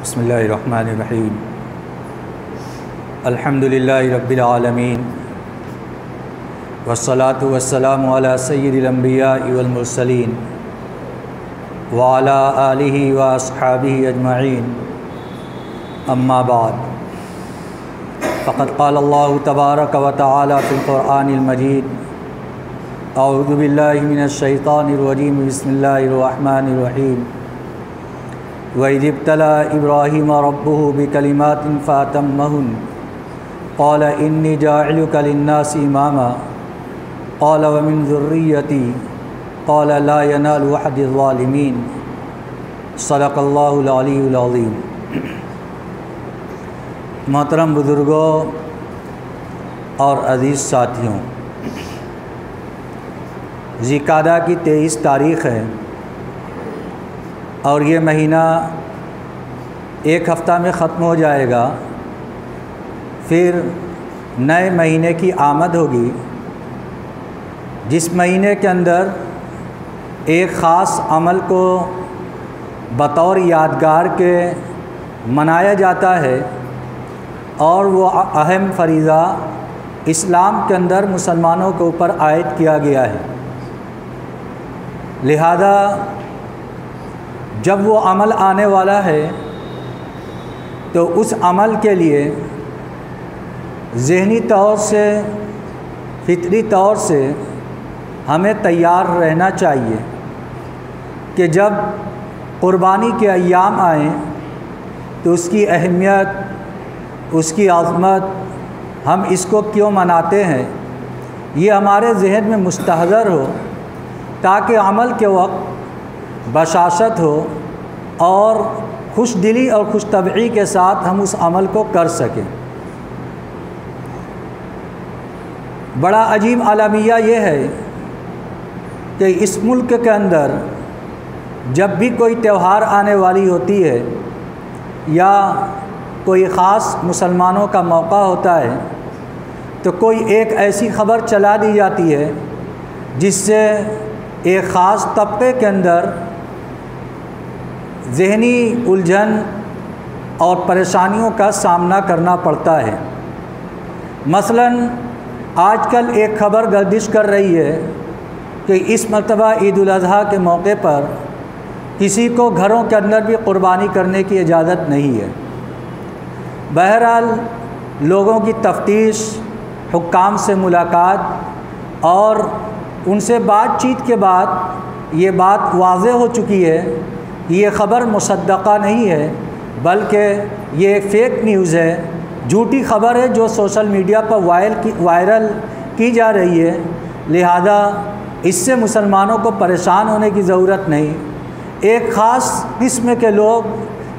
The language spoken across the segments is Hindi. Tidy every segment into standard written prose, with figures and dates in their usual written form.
बिस्मिल्लाहिर्रहमानिर्रहीम। अल्हम्दुलिल्लाहि रब्बिल आलमीन वस्सलातु वस्सलामु अला सय्यिदिल अंबिया'i वल मुरसलीन व अला आलिहि व अस्हाबिहि अजमईन, अम्मा बाद। फ़क़द क़ाल अल्लाहु तबारक व तआला फ़िल क़ुरआनिल मजीद, अऊज़ु बिल्लाहि मिनश शैतानिर रजीम, बिस्मिल्लाहिर रहमानिर रहीम। वइज़ इब्तला इब्राहीम रब्बुहु बिकलिमातिन फ़अतम्महुन क़ाल इन्नी जाइलुका लिन्नासि इमामा क़ाल व मिन ज़ुर्रिय्यती क़ाल ला यनालु अहदिज़ ज़ालिमीन। सदक़ल्लाहुल अलीयुल अज़ीम। मोहतरम बुज़ुर्गों और अज़ीज़ साथियों, ज़िक़ादा की 23 तारीख़ है और ये महीना एक हफ़्ता में ख़त्म हो जाएगा। फिर नए महीने की आमद होगी, जिस महीने के अंदर एक ख़ास अमल को बतौर यादगार के मनाया जाता है और वो अहम फ़रीज़ा इस्लाम के अंदर मुसलमानों के ऊपर आयद किया गया है। लिहाजा जब वो अमल आने वाला है तो उस अमल के लिए ज़हनी तौर से, फितरी तौर से हमें तैयार रहना चाहिए कि जब क़ुरबानी के अय्याम आएँ तो उसकी अहमियत, उसकी आज़मत, हम इसको क्यों मनाते हैं, ये हमारे जहन में मुस्तहज़र हो, ताकि अमल के वक्त बशाशत हो और खुश दिली और खुश तबई के साथ हम उस अमल को कर सकें। बड़ा अजीब आलमिया ये है कि इस मुल्क के अंदर जब भी कोई त्यौहार आने वाली होती है या कोई ख़ास मुसलमानों का मौका होता है तो कोई एक ऐसी ख़बर चला दी जाती है जिससे एक ख़ास तबके के अंदर ज़हनी उलझन और परेशानियों का सामना करना पड़ता है। मसलन आजकल एक ख़बर गर्दिश कर रही है कि इस मरतबा ईद उल अज़हा के मौके पर किसी को घरों के अंदर भी क़ुरबानी करने की इजाज़त नहीं है। बहरहाल लोगों की तफ्तीश, हुक्काम से मुलाकात और उनसे बातचीत के बाद ये बात वाज़ेह हो चुकी है कि ये ख़बर मुसद्दक़ा नहीं है, बल्कि ये फ़ेक न्यूज़ है, झूठी ख़बर है जो सोशल मीडिया पर वायरल की जा रही है। लिहाजा इससे मुसलमानों को परेशान होने की ज़रूरत नहीं। एक ख़ास किस्म के लोग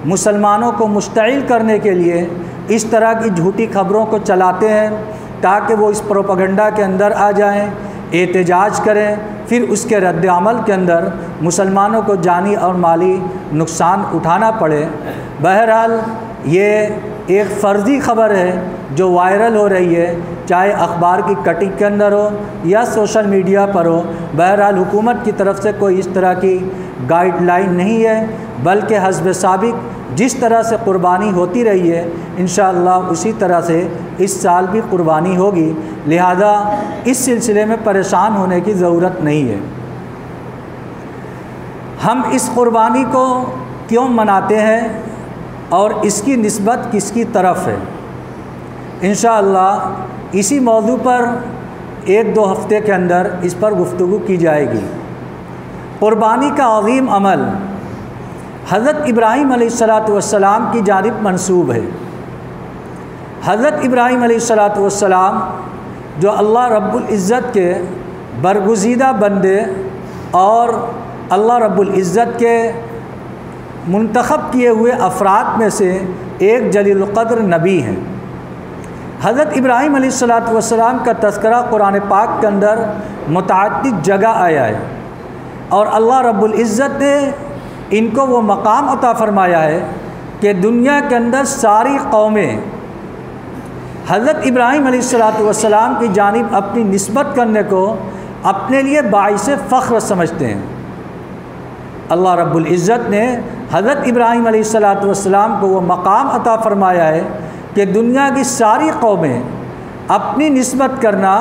मुसलमानों को मुश्तइल करने के लिए इस तरह की झूठी ख़बरों को चलाते हैं ताकि वो इस प्रोपेगेंडा के अंदर आ जाएं, एहतजाज करें, फिर उसके रद्द अमल के अंदर मुसलमानों को जानी और माली नुकसान उठाना पड़े। बहरहाल ये एक फ़र्ज़ी ख़बर है जो वायरल हो रही है, चाहे अखबार की कटिंग के अंदर हो या सोशल मीडिया पर हो। बहरहाल हुकूमत की तरफ से कोई इस तरह की गाइडलाइन नहीं है, बल्कि हस्ब साबिक़ जिस तरह से क़ुरबानी होती रही है इंशाअल्लाह उसी तरह से इस साल भी क़ुरबानी होगी। लिहाजा इस सिलसिले में परेशान होने की ज़रूरत नहीं है। हम इस क़ुरबानी को क्यों मनाते हैं और इसकी निस्बत किसकी तरफ है, इंशाअल्लाह इसी मौजू पर 1-2 हफ़्ते के अंदर इस पर गुफ्तगू की जाएगी। क़ुरबानी का अज़ीम अमल हज़रत इब्राहीम अलैहिस्सलातु वस्सलाम की जानिब मंसूब है। हज़रत इब्राहीम अलैहिस्सलातु वस्सलाम जो अल्लाह रब्बुल इज़्ज़त के बरगुज़ीदा बंदे और अल्लाह रब्बुल इज़्ज़त के मुंतखब किए हुए अफराद में से एक जलील क़द्र नबी हैं। हज़रत इब्राहीम अलैहिस्सलातु वस्सलाम का तज़किरा कुरान पाक के अंदर मुतअद्दिद जगह आया है और अल्लाह रब्बुल इज़्ज़त ने इनको वो मकाम अता फ़रमाया है कि दुनिया के अंदर सारी कौमें हज़रत इब्राहीम अलैहिस्सलातु वस्सलाम की जानिब अपनी निस्बत करने को अपने लिए बाइस फ़ख्र समझते हैं। अल्लाह रब्बुल इज़्ज़त ने हज़रत इब्राहीम अलैहिस्सलाम को वो मकाम अता फ़रमाया है कि दुनिया की सारी कौमें अपनी निस्बत करना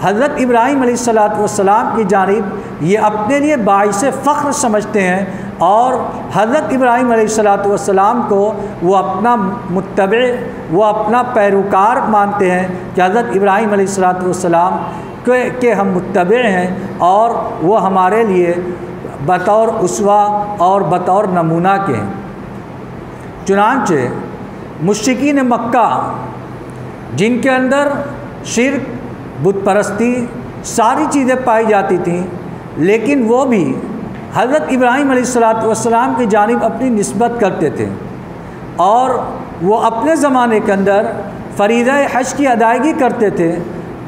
हज़रत इब्राहीम अलैहिस्सलाम की जानिब ये अपने लिए बाइस फ़ख्र समझते हैं और हज़रत इब्राहीम अलैहिस्सलाम को वो अपना मुत्तबे, वो अपना पैरोकार मानते हैं कि हज़रत इब्राहीम अलैहिस्सलाम के हम मुत्तबे हैं और वो हमारे लिए बतौर उसवा और बतौर नमूना के हैं। चुनांचे मुश्रिकीन मक्का जिनके अंदर शिर्क, बुत परस्ती सारी चीज़ें पाई जाती थीं, लेकिन वो भी हज़रत इब्राहीम अलैहिस्सलाम की जानिब अपनी निस्बत करते थे और वो अपने ज़माने के अंदर फ़रीज़ा हज की अदायगी करते थे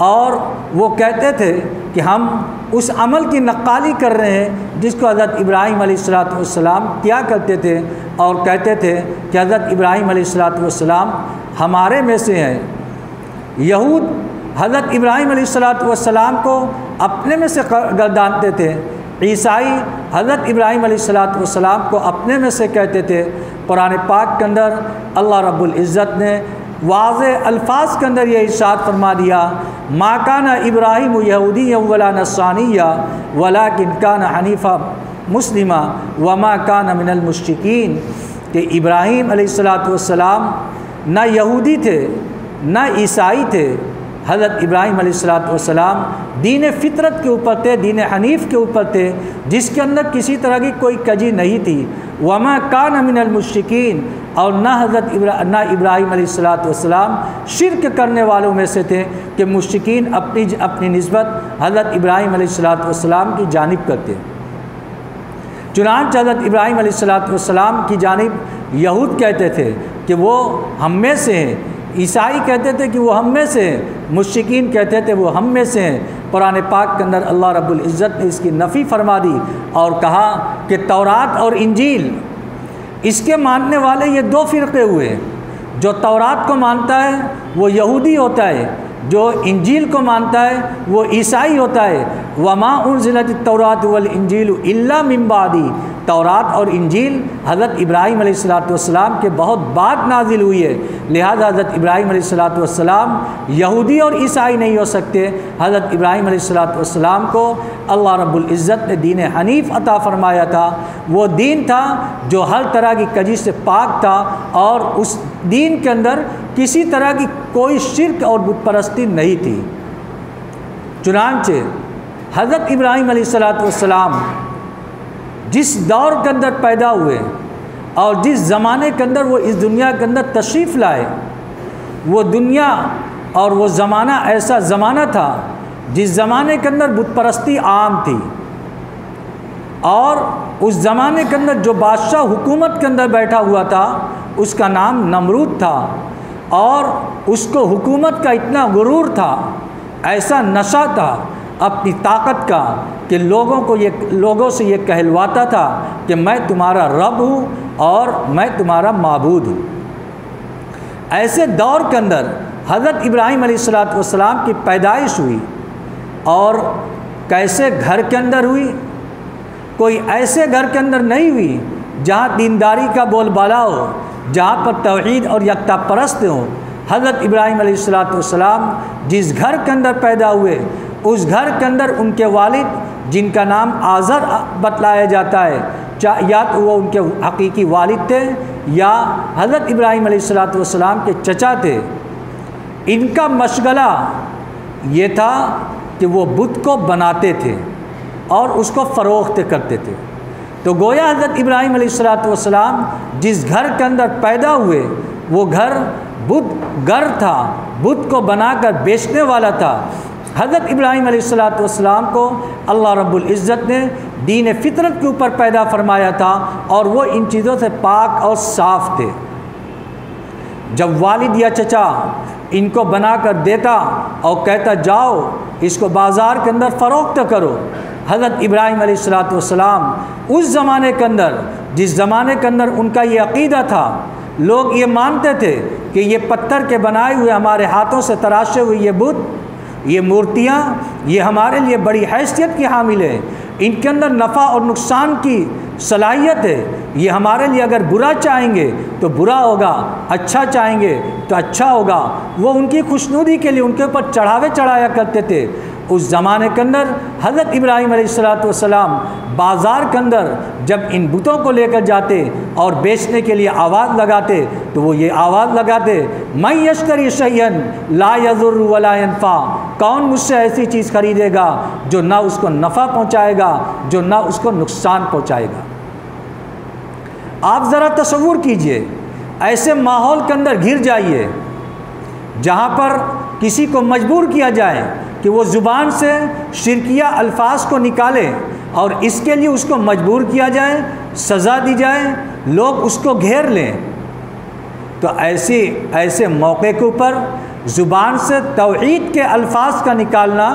और वो कहते थे कि हम उस अमल की नक्काली कर रहे हैं जिसको हज़रत इब्राहीम अलैहिस्सलाम किया करते थे और कहते थे कि हज़रत इब्राहीम अलैहिस्सलाम हमारे में से हैं। यहूद हज़रत इब्राहीम अलैहिस्सलाम को अपने में से गर्दानते थे, ईसाई हज़रत इब्राहीम अलैहिस्सलाम को अपने में से कहते थे। कुरान पाक के अंदर अल्लाह रब्बुल इज़्ज़त ने वाज़े अल्फाज के अंदर ये इरशाद फरमा दिया, मा काना इब्राहीम यहूदिय्या वला नस्रानिय्या वलाकिन काना हनीफ़ा मुस्लिमा वमा काना मिनल मुश्रिकीन, कि इब्राहीम अलैहिस्सलाम ना यहूदी थे ना ईसाई थे। हज़रत इब्राहीम अलैहिस्सलाम दीन फ़ितरत के ऊपर थे, दीन हनीफ़ के ऊपर थे, जिसके अंदर किसी तरह की कोई कजी नहीं थी। वमा कान मिनल मुश्रिकीन, और ना इब्राहीम अलैहिस्सलाम शिर्क करने वालों में से थे कि मुश्रिकीन अपनी निस्बत हज़रत इब्राहीम अलैहिस्सलाम की जानिब करते। चुनांचे हज़रत इब्राहीम अलैहिस्सलाम की जानिब यहूद कहते थे कि वो हम में से हैं, ईसाई कहते थे कि वो हम में से हैं, मुश्रिकीन कहते थे वो हम में से हैं। कुरान पाक के अंदर अल्लाह रब्बुल इज़्ज़त ने इसकी नफ़ी फरमा दी और कहा कि तौरात और इंजील इसके मानने वाले ये दो फ़िरक़े हुए। जो तौरात को मानता है वो यहूदी होता है, जो इंजील को मानता है वो ईसाई होता है। वमा उन्ज़िलत तौरात वल इंजील इल्ला मिन बादी, तौरात और इंजील हज़रत इब्राहीम अलैहिस्सलाम के बहुत बाद नाजिल हुई है, लिहाजा हज़रत इब्राहीम अलैहिस्सलाम यहूदी और ईसाई नहीं हो सकते। हज़रत इब्राहीम अलैहिस्सलाम को अल्लाह रब्बुल इज़्ज़त ने दीन हनीफ़ अता फ़रमाया था। वो दीन था जो हर तरह की कजी से पाक था और उस दीन के अंदर किसी तरह की कोई शिर्क और बुत परस्ती नहीं थी। चुनांचे हज़रत इब्राहीम अलैहिस्सलाम जिस दौर के अंदर पैदा हुए और जिस ज़माने के अंदर वो इस दुनिया के अंदर तशरीफ़ लाए, वो दुनिया और वो ज़माना ऐसा ज़माना था जिस ज़माने के अंदर बुत परस्ती आम थी और उस ज़माने के अंदर जो बादशाह हुकूमत के अंदर बैठा हुआ था उसका नाम नमरूद था और उसको हुकूमत का इतना गुरूर था, ऐसा नशा था अपनी ताकत का कि लोगों से ये कहलवाता था कि मैं तुम्हारा रब हूँ और मैं तुम्हारा माबूद हूँ। ऐसे दौर के अंदर हज़रत इब्राहीम अलैहिस्सलाम की पैदाइश हुई और कैसे घर के अंदर हुई? कोई ऐसे घर के अंदर नहीं हुई जहाँ दीनदारी का बोलबाला हो, जहाँ पर तौहीद और यकता परस्त हो। हज़रत इब्राहीम अलैहिस्सलाम जिस घर के अंदर पैदा हुए उस घर के अंदर उनके वालिद जिनका नाम आज़र बतलाया जाता है, या तो वो उनके हकीकी वालिद थे या हज़रत इब्राहीम अलैहिस्सलाम के चचा थे। इनका मशगला ये था कि वो बुत को बनाते थे और उसको फ़रोख्त करते थे। तो गोया हज़रत इब्राहीम अलैहिस्सलाम जिस घर के अंदर पैदा हुए वो घर बुत घर था, बुत को बनाकर बेचने वाला था। हज़रत इब्राहीम अलैहिस्सलाम को अल्लाह रब्बुल इज़्ज़त ने दीन फ़ितरत के ऊपर पैदा फरमाया था और वो इन चीज़ों से पाक और साफ़ थे। जब वालिद या चचा इनको बना कर देता और कहता जाओ इसको बाज़ार के अंदर फ़रोख्त करो, हज़रत इब्राहीम अलैहिस्सलाम उस ज़माने के अंदर जिस ज़माने के अंदर उनका ये अक़ीदा था, लोग ये मानते थे कि ये पत्थर के बनाए हुए हमारे हाथों से तराशे हुए ये बुत, ये मूर्तियाँ, ये हमारे लिए बड़ी हैसियत की हामिल है, इनके अंदर नफ़ा और नुकसान की सलाहियत है। ये हमारे लिए अगर बुरा चाहेंगे तो बुरा होगा, अच्छा चाहेंगे तो अच्छा होगा। वो उनकी खुशनुदी के लिए उनके ऊपर चढ़ावे चढ़ाया करते थे। उस ज़माने के अंदर हज़रत इब्राहीम अलैहिस्सलाम बाज़ार के अंदर जब इन बुतों को लेकर जाते और बेचने के लिए आवाज़ लगाते तो वो ये आवाज़ लगाते, मैं यश्तरी शैयन ला यज़ुर्रु वला यनफ़ा, कौन मुझसे ऐसी चीज़ खरीदेगा जो ना उसको नफ़ा पहुँचाएगा, जो ना उसको नुकसान पहुँचाएगा। आप ज़रा तसव्वुर कीजिए, ऐसे माहौल के अंदर घिर जाइए जहाँ पर किसी को मजबूर किया जाए कि वो ज़ुबान से शिरकिया अल्फाज को निकाले और इसके लिए उसको मजबूर किया जाए, सज़ा दी जाए, लोग उसको घेर लें। तो ऐसे मौके के ऊपर ज़ुबान से तौहीद के अल्फाज का निकालना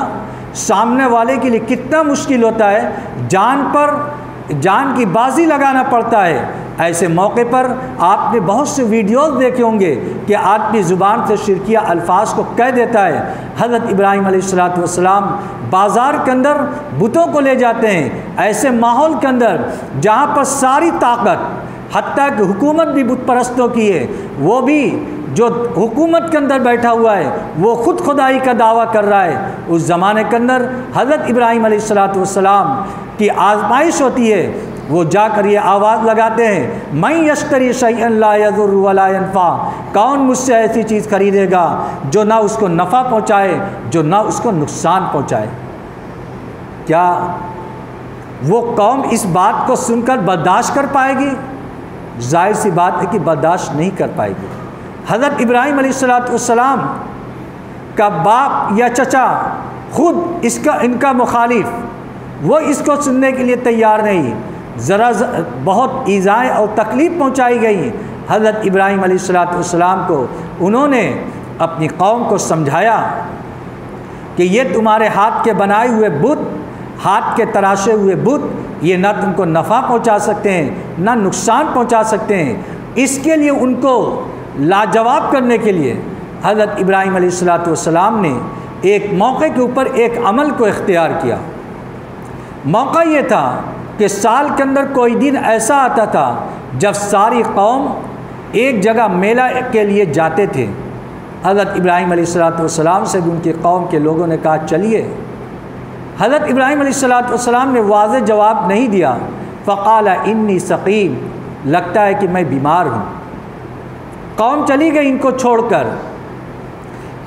सामने वाले के लिए कितना मुश्किल होता है, जान की बाजी लगाना पड़ता है। ऐसे मौके पर आपने बहुत से वीडियोस देखे होंगे कि आदमी ज़ुबान से शिरकिया अल्फाज को कह देता है। हज़रत इब्राहीम अलैहिस्सलाम बाज़ार के अंदर बुतों को ले जाते हैं, ऐसे माहौल के अंदर जहाँ पर सारी ताकत, हत्ता कि हुकूमत भी बुत परस्तों की है, वो भी जो हुकूमत के अंदर बैठा हुआ है वो ख़ुद खुदाई का दावा कर रहा है। उस ज़माने के अंदर हज़रत इब्राहीम अलैहिस्सलाम की आजमाइश होती है। वो जाकर ये आवाज़ लगाते हैं, मैं यश्तरी शैअन ला यज़ुर्रु वला यनफ़ा, कौन मुझसे ऐसी चीज़ खरीदेगा जो ना उसको नफ़ा पहुँचाए, जो ना उसको नुकसान पहुँचाए। क्या वो कौम इस बात को सुनकर बर्दाश्त कर पाएगी? जाहिर सी बात है कि बर्दाश्त नहीं कर पाएगी। हज़रत इब्राहीम अलैहिस्सलाम का बाप या चचा खुद इनका मुखालिफ, वो इसको सुनने के लिए तैयार नहीं। ज़रा बहुत ईज़ाएँ और तकलीफ़ पहुँचाई गई हज़रत इब्राहीम अलैहिस्सलाम को। उन्होंने अपनी कौम को समझाया कि ये तुम्हारे हाथ के बनाए हुए बुत, हाथ के तराशे हुए बुत, ये ना तुमको नफ़ा पहुँचा सकते हैं ना नुकसान पहुँचा सकते हैं। इसके लिए उनको लाजवाब करने के लिए हज़रत इब्राहीम अलैहिस्सलाम ने एक मौके के ऊपर एक अमल को इख्तियार किया। मौका ये था कि साल के अंदर कोई दिन ऐसा आता था जब सारी कौम एक जगह मेला के लिए जाते थे। हज़रत इब्राहीम अलैहिस्सलाम से भी उनकी कौम के लोगों ने कहा चलिए। हज़रत इब्राहीम अलैहिस्सलाम ने वाज़ेह जवाब नहीं दिया। फ़क़ाल इन्नी सक़ीम, लगता है कि मैं बीमार हूँ। कौम चली गई इनको छोड़कर।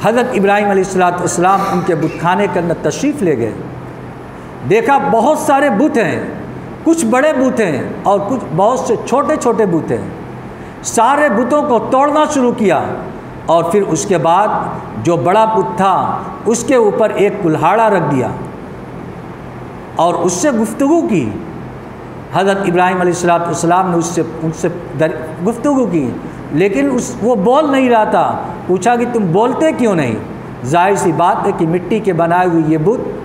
हज़रत इब्राहीम अलैहिस्सलाम उनके बुतखाने के अंदर तशरीफ़ ले गए। देखा बहुत सारे बुत हैं, कुछ बड़े बुत हैं और कुछ बहुत से छोटे छोटे बुत हैं। सारे बुतों को तोड़ना शुरू किया और फिर उसके बाद जो बड़ा बुत था उसके ऊपर एक कुल्हाड़ा रख दिया और उससे गुफ्तगू की। हज़रत इब्राहीम अलैहिस्सलाम ने उनसे गुफ्तगू की, लेकिन वो बोल नहीं रहा था। पूछा कि तुम बोलते क्यों नहीं? जाहिर सी बात है कि मिट्टी के बनाए हुए ये बुत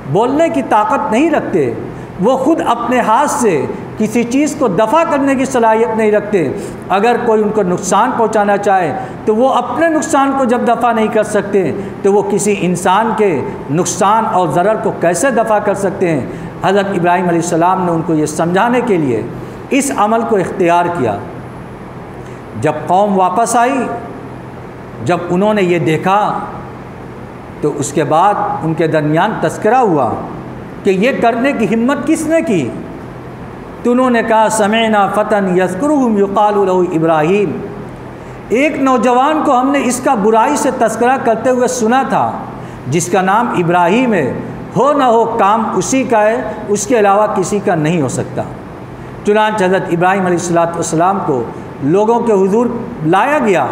बोलने की ताकत नहीं रखते। वो खुद अपने हाथ से किसी चीज़ को दफ़ा करने की सलाहियत नहीं रखते। अगर कोई उनको नुकसान पहुंचाना चाहे तो वो अपने नुकसान को जब दफ़ा नहीं कर सकते तो वो किसी इंसान के नुकसान और ज़रर को कैसे दफ़ा कर सकते हैं। हज़रत इब्राहीम अलैहिस्सलाम ने उनको ये समझाने के लिए इस अमल को इख्तियार किया। जब कौम वापस आई, जब उन्होंने ये देखा तो उसके बाद उनके दरमियान तस्करा हुआ कि ये करने की हिम्मत किसने की। तो उन्होंने कहा समेना फ़तन यज़कुरुहुम युक़ालु लहू इब्राहीम, एक नौजवान को हमने इसका बुराई से तस्करा करते हुए सुना था जिसका नाम इब्राहीम है। हो न हो काम उसी का है, उसके अलावा किसी का नहीं हो सकता। चुनांचे हज़रत इब्राहीम अलैहिस्सलाम को लोगों के हुजूर लाया गया।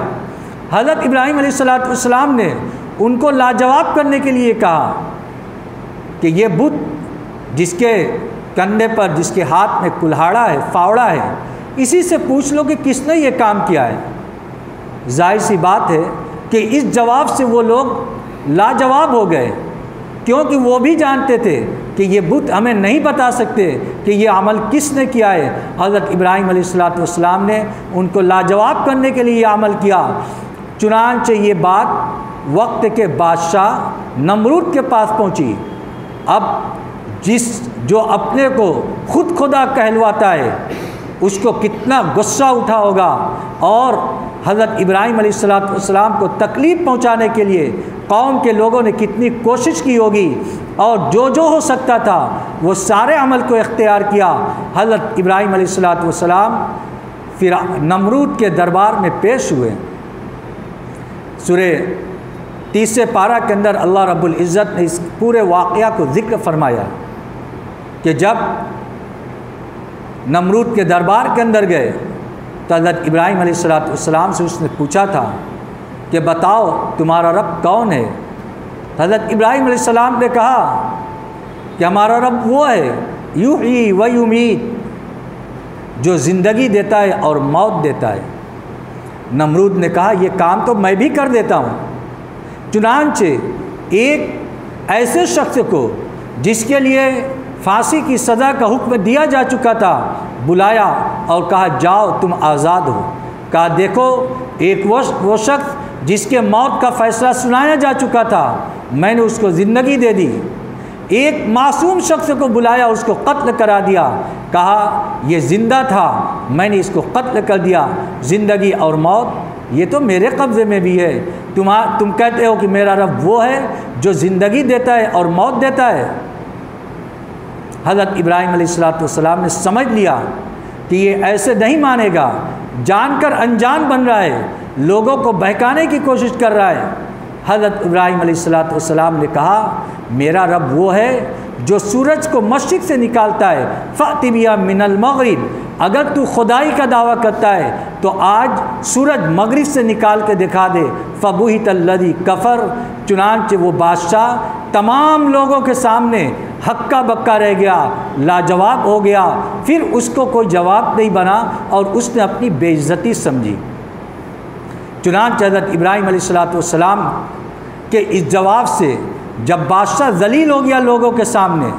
हज़रत इब्राहीम अलैहिस्सलाम ने उनको लाजवाब करने के लिए कहा कि ये बुत जिसके कंधे पर, जिसके हाथ में कुल्हाड़ा है, फावड़ा है, इसी से पूछ लो कि किसने ये काम किया है। जाहिर सी बात है कि इस जवाब से वो लोग लाजवाब हो गए, क्योंकि वो भी जानते थे कि ये बुत हमें नहीं बता सकते कि ये अमल किसने किया है। हज़रत इब्राहीम अलैहिस्सलाम ने उनको लाजवाब करने के लिए ये अमल किया। चुनांचे ये बात वक्त के बादशाह नमरूद के पास पहुंची। अब जो अपने को खुद खुदा कहलवाता है उसको कितना गुस्सा उठा होगा, और हज़रत इब्राहीम अलैहिस्सलाम को तकलीफ़ पहुंचाने के लिए कौम के लोगों ने कितनी कोशिश की होगी, और जो हो सकता था वो सारे अमल को इख्तियार किया। हज़रत इब्राहीम अलैहिस्सलाम फिर नमरूद के दरबार में पेश हुए। सूरह 30 पारा के अंदर अल्लाह रब्बुल इज़्ज़त ने इस पूरे वाक़या को ज़िक्र फरमाया कि जब नमरूद के दरबार के अंदर गए तो हज़रत इब्राहीम अलैहिस्सलाम से उसने पूछा था कि बताओ तुम्हारा रब कौन है। हज़रत इब्राहीम अलैहिस्सलाम ने कहा कि हमारा रब वो है युही व युमीत, जो ज़िंदगी देता है और मौत देता है। नमरूद ने कहा ये काम तो मैं भी कर देता हूँ। चुनांचे एक ऐसे शख्स को जिसके लिए फांसी की सज़ा का हुक्म दिया जा चुका था बुलाया और कहा जाओ तुम आज़ाद हो। कहा देखो एक वो शख्स जिसके मौत का फ़ैसला सुनाया जा चुका था मैंने उसको ज़िंदगी दे दी। एक मासूम शख्स को बुलाया उसको कत्ल करा दिया, कहा ये ज़िंदा था मैंने इसको कत्ल कर दिया। ज़िंदगी और मौत ये तो मेरे कब्ज़े में भी है। तुम कहते हो कि मेरा रब वो है जो ज़िंदगी देता है और मौत देता है। हज़रत इब्राहीम अलैहिस्सलाम ने समझ लिया कि ये ऐसे नहीं मानेगा, जानकर अनजान बन रहा है, लोगों को बहकाने की कोशिश कर रहा है। हज़रत इब्राहीम अलैहिस्सलाम ने कहा मेरा रब वो है जो सूरज को मशरिक़ से निकालता है, फ़अति बिहा मिनल मग़रिब। अगर तू खुदाई का दावा करता है तो आज सूरज मगरिब से निकाल के दिखा दे। फ़बुहितल्लज़ी कफ़र, चुनांचे वो बादशाह तमाम लोगों के सामने हक्का बक्का रह गया, लाजवाब हो गया। फिर उसको कोई जवाब नहीं बना और उसने अपनी बेइज्जती समझी। चुनांचे हज़रत इब्राहीम अलैहिस्सलाम के इस जवाब से जब बादशाह ज़लील हो गया लोगों के सामने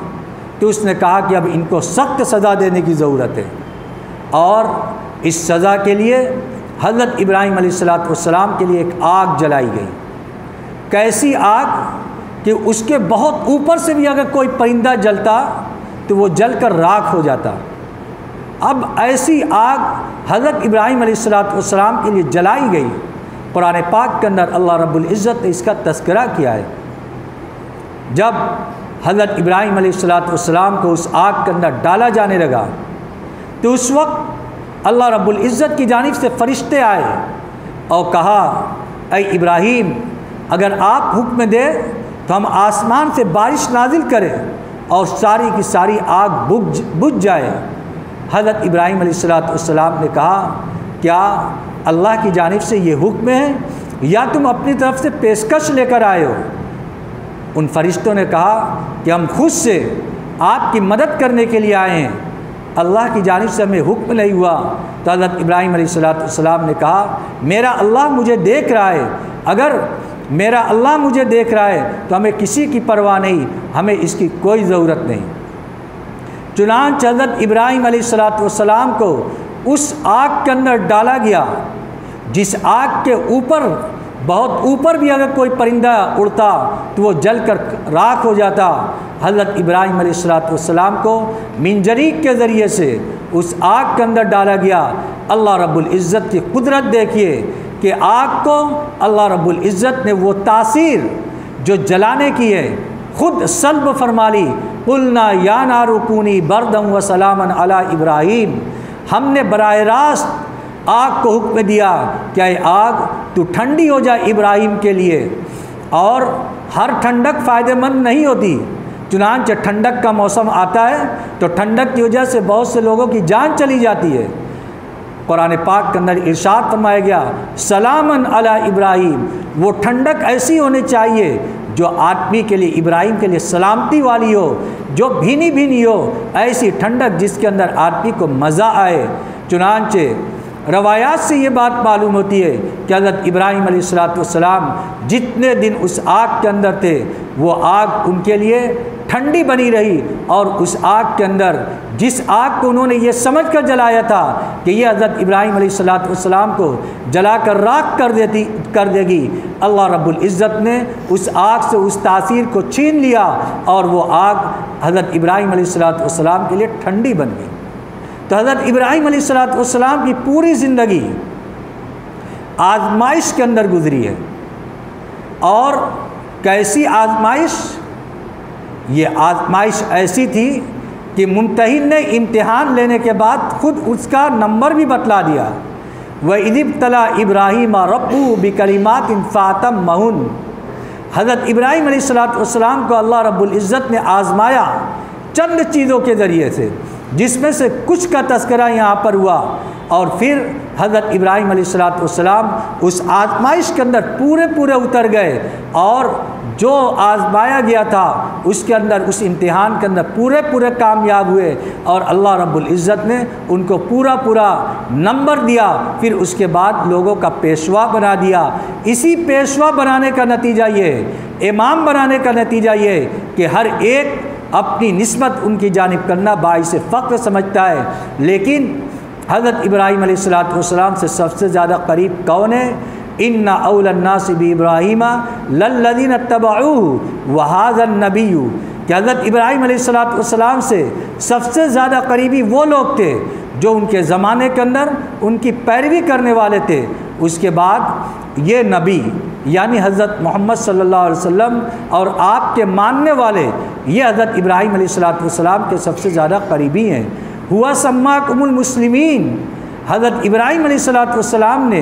तो उसने कहा कि अब इनको सख्त सज़ा देने की ज़रूरत है। और इस सज़ा के लिए हज़रत इब्राहीम अलैहिस्सलाम के लिए एक आग जलाई गई। कैसी आग कि उसके बहुत ऊपर से भी अगर कोई परिंदा जलता तो वो जलकर राख हो जाता। अब ऐसी आग हज़रत इब्राहीम अलैहिस्सलाम के लिए जलाई गई। कुरान पाक के अंदर अल्लाह रब्बुल इज़्ज़त ने इसका तज़किरा किया है। जब हज़रत इब्राहीम अलैहिस्सलाम को उस आग के अंदर डाला जाने लगा तो उस वक्त अल्लाह रब्बुल इज़्ज़त की जानिब से फ़रिश्ते आए और कहा ऐ इब्राहीम अगर आप हुक्म दें तो हम आसमान से बारिश नाजिल करें और सारी की सारी आग बुझ जाए। हज़रत इब्राहीम अलैहिस्सलाम ने कहा क्या अल्लाह की जानिब से ये हुक्म है या तुम अपनी तरफ से पेशकश लेकर आए हो। उन फरिश्तों ने कहा कि हम खुद से आपकी मदद करने के लिए आए हैं, अल्लाह की जानिब से हमें हुक्म नहीं हुआ। तो हज़रत इब्राहीम अलैहिस्सलाम ने कहा मेरा अल्लाह मुझे देख रहा है, अगर मेरा अल्लाह मुझे देख रहा है तो हमें किसी की परवाह नहीं, हमें इसकी कोई ज़रूरत नहीं। चुनांचे हज़रत इब्राहीम अलैहिस्सलाम को उस आग के अंदर डाला गया जिस आग के ऊपर बहुत ऊपर भी अगर कोई परिंदा उड़ता तो वो जलकर राख हो जाता। हज़रत इब्राहीम अलैहिस्सलाम को मिंजरीक के ज़रिए से उस आग के अंदर डाला गया। अल्लाह रब्बुल इज़्ज़त की कुदरत देखिए कि आग को अल्लाह रब्बुल इज़्ज़त ने वो तासीर जो जलाने की है ख़ुद सल्ब फरमा ली। कुलना या नारु कूनी बरदम व सलामन अला इब्राहीम, हमने बराह रास्त आग को हुक्म दिया क्या आग तू ठंडी हो जाए इब्राहीम के लिए। और हर ठंडक फ़ायदेमंद नहीं होती, चुनांचे ठंडक का मौसम आता है तो ठंडक की वजह से बहुत से लोगों की जान चली जाती है। कुरान पाक के अंदर इरशाद फरमाया गया सलामन अला इब्राहीम, वो ठंडक ऐसी होनी चाहिए जो आदमी के लिए इब्राहीम के लिए सलामती वाली हो, जो भीनी भीनी हो, ऐसी ठंडक जिसके अंदर आदमी को मज़ा आए। चुनांचे रवायात से ये बात मालूम होती है कि हज़रत इब्राहीम अलैहिस्सलाम जितने दिन उस आग के अंदर थे वो आग उनके लिए ठंडी बनी रही, और उस आग के अंदर, जिस आग को उन्होंने ये समझ कर जलाया था कि ये हज़रत इब्राहीम अलैहिस्सलाम को जलाकर राख कर देगी, अल्लाह रब्बुल इज़्ज़त ने उस आग से उस तासीर को छीन लिया और वो आग हज़रत इब्राहीम अलैहिस्सलाम के लिए ठंडी बन गई। तो हज़रत इब्राहीम अलैहिस्सलाम की पूरी ज़िंदगी आजमाइश के अंदर गुजरी है। और कैसी आजमाइश? ये आजमाइश ऐसी थी कि मुम्तहिन ने इम्तिहान लेने के बाद ख़ुद उसका नंबर भी बतला दिया। वह इज़िब्तला इब्राहीम रब्बुहु बिकलिमातिन फ़अतम्महुन। हज़रत इब्राहीम अलैहिस्सलाम को अल्लाह रब्बुल इज़्ज़त ने आज़माया चंद चीज़ों के ज़रिए से, जिसमें से कुछ का तज़किरा यहाँ पर हुआ। और फिर हज़रत इब्राहीम अलैहिस्सलाम उस आज़माइश के अंदर पूरे उतर गए, और जो आज़माया गया था उसके अंदर, उस इम्तिहान के अंदर पूरे कामयाब हुए, और अल्लाह रब्बुल इज़्ज़त ने उनको पूरा नंबर दिया। फिर उसके बाद लोगों का पेशवा बना दिया। इसी पेशवा बनाने का नतीजा ये, इमाम बनाने का नतीजा ये कि हर एक अपनी निस्बत उनकी जानिब करना बाइस फ़ख्र समझता है। लेकिन हज़रत इब्राहीम अलैहिस्सलाम से सबसे ज़्यादा करीब कौन है? इन्ना औलन नासि बि इब्राहीमा लल्लज़ीना तबऊहु व हाज़न नबिय्यु, कि हज़रत इब्राहीम अलैहिस्सलाम से सबसे ज़्यादा करीबी वो लोग थे जो उनके ज़माने के अंदर उनकी पैरवी करने वाले थे। उसके बाद ये नबी यानी हज़रत मोहम्मद सल्लल्लाहु अलैहि वसल्लम और आपके मानने वाले ये हज़रत इब्राहीम अलैहिस्सलाम के सबसे ज़्यादा करीबी हैं। हुआ सम्माकुमुल मुस्लिमीन, हज़रत इब्राहीम अलैहिस्सलाम ने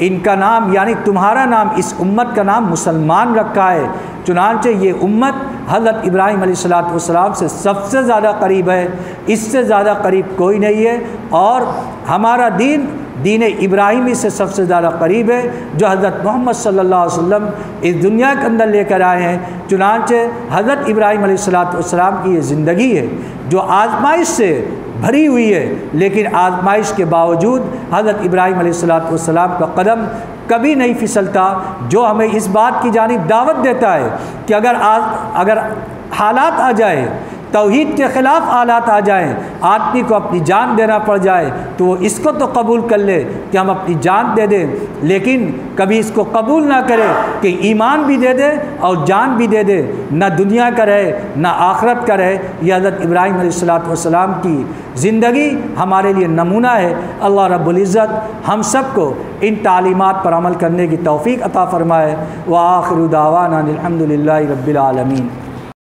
इनका नाम यानी तुम्हारा नाम, इस उम्मत का नाम मुसलमान रखा है। चुनांचे ये उम्मत हज़रत इब्राहीम अलैहिस्सलाम से सबसे ज़्यादा करीब है, इससे ज़्यादा करीब कोई नहीं है। और हमारा दीन इब्राहिमी से सबसे ज़्यादा करीब है, जो हज़रत मोहम्मद सल्लल्लाहु अलैहि वसल्लम इस दुनिया के अंदर लेकर आए हैं। चुनांचे हज़रत इब्राहीम अलैहिस्सलाम की ये ज़िंदगी है जो आजमाइश से भरी हुई है, लेकिन आजमाइश के बावजूद हज़रत इब्राहीम अलैहिस्सलाम का कदम कभी नहीं फिसलता, जो हमें इस बात की जानिब दावत देता है कि अगर हालात आ जाए, तौहीद के ख़िलाफ़ हालात आ जाएं, आदमी को अपनी जान देना पड़ जाए, तो वो इसको तो कबूल कर ले कि हम अपनी जान दे दें, लेकिन कभी इसको कबूल ना करे कि ईमान भी दे दे और जान भी दे दे, ना दुनिया का रहे ना आखरत का रहे। यह हज़रत इब्राहीम अलैहिस्सलाम की ज़िंदगी हमारे लिए नमूना है। अल्लाह रब्बुल इज़्ज़त हम सब को इन तालीमात पर अमल करने की तौफ़ीक़ अता फ़रमाए। व आखिरु दावाना अनिल हम्दुलिल्लाहि रब्बिल आलमीन।